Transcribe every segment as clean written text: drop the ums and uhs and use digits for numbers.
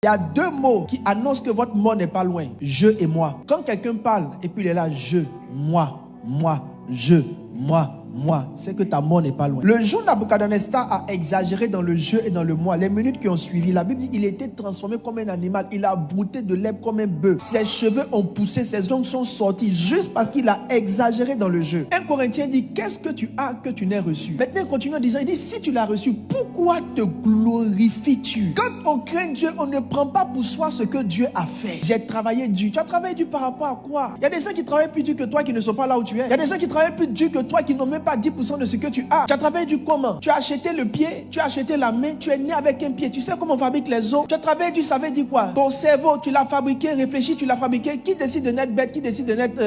Il y a deux mots qui annoncent que votre mort n'est pas loin. Je et moi. Quand quelqu'un parle et puis il est là, je, moi, je, moi, c'est que ta mort n'est pas loin. Le jour Nabuchodonosor a exagéré dans le je et dans le moi. Les minutes qui ont suivi, la Bible dit il était transformé comme un animal. Il a brouté de l'herbe comme un bœuf. Ses cheveux ont poussé, ses ongles sont sortis juste parce qu'il a exagéré dans le jeu. Un Corinthien dit qu'est-ce que tu as que tu n'as reçu? Maintenant il continue en disant, il dit si tu l'as reçu, pourquoi te glorifies-tu? Quand on craint Dieu, on ne prend pas pour soi ce que Dieu a fait. J'ai travaillé dur. Tu as travaillé dur par rapport à quoi? Il y a des gens qui travaillent plus dur que toi qui ne sont pas là où tu es. Il y a des gens qui travaillent plus dur que toi qui n'ont même pas 10% de ce que tu as. Tu as travaillé du comment? Tu as acheté le pied, tu as acheté la main, tu es né avec un pied. Tu sais comment on fabrique les os? Tu as travaillé du, ça veut dire quoi? Ton cerveau, tu l'as fabriqué, réfléchi, tu l'as fabriqué. Qui décide de naître bête? Qui décide de naître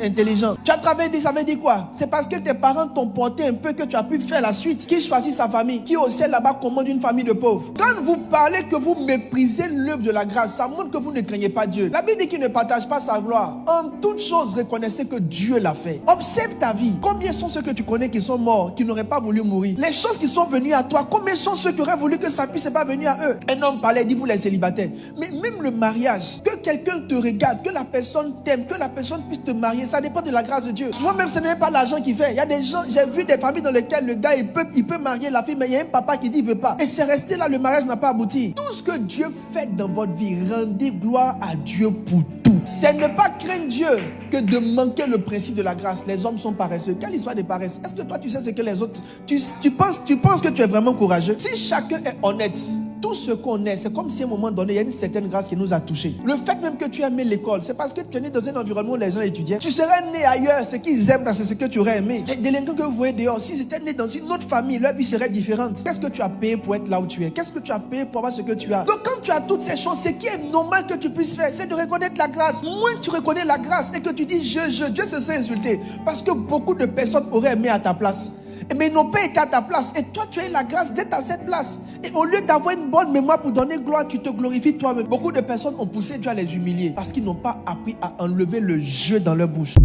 intelligent? Tu as travaillé du, ça veut dire quoi? C'est parce que tes parents t'ont porté un peu que tu as pu faire la suite. Qui choisit sa famille? Qui au ciel là-bas commande une famille de pauvres? Quand vous parlez que vous méprisez l'œuvre de la grâce, ça montre que vous ne craignez pas Dieu. La Bible dit qu'il ne partage pas sa gloire. En toute chose, reconnaissez que Dieu l'a fait. Observe ta vie. Combien sont ceux que tu connais qui sont morts, qui n'auraient pas voulu mourir? Les choses qui sont venues à toi, combien sont ceux qui auraient voulu que ça puisse pas venir à eux? Un homme parlait, dit vous les célibataires. Mais même le mariage, que quelqu'un te regarde, que la personne t'aime, que la personne puisse te marier, ça dépend de la grâce de Dieu. Souvent même ce n'est pas l'argent qui fait. Il y a des gens, j'ai vu des familles dans lesquelles le gars il peut marier la fille, mais il y a un papa qui dit il veut pas. Et c'est resté là, le mariage n'a pas abouti. Tout ce que Dieu fait dans votre vie, rendez gloire à Dieu pour tout. C'est ne pas craindre Dieu que de manquer le principe de la grâce. Les hommes sont paresseux. Quelle histoire de paresse? Est-ce que toi tu sais ce que les autres... Tu penses que tu es vraiment courageux? Si chacun est honnête, tout ce qu'on est, c'est comme si à un moment donné, il y a une certaine grâce qui nous a touchés. Le fait même que tu aimes l'école, c'est parce que tu es né dans un environnement où les gens étudiaient. Tu serais né ailleurs, ce qu'ils aiment, c'est ce que tu aurais aimé. Les délinquants que vous voyez dehors, si c'était né dans une autre famille, leur vie serait différente. Qu'est-ce que tu as payé pour être là où tu es? Qu'est-ce que tu as payé pour avoir ce que tu as? Donc quand tu as toutes ces choses, ce qui est normal que tu puisses faire, c'est de reconnaître la grâce. Moins tu reconnais la grâce et que tu dis Dieu se sent insulté. Parce que beaucoup de personnes auraient aimé à ta place. Mais ils n'ont pas été à ta place. Et toi, tu as eu la grâce d'être à cette place. Et au lieu d'avoir une bonne mémoire pour donner gloire, tu te glorifies toi-même. Beaucoup de personnes ont poussé Dieu à les humilier parce qu'ils n'ont pas appris à enlever le jeu dans leur bouche.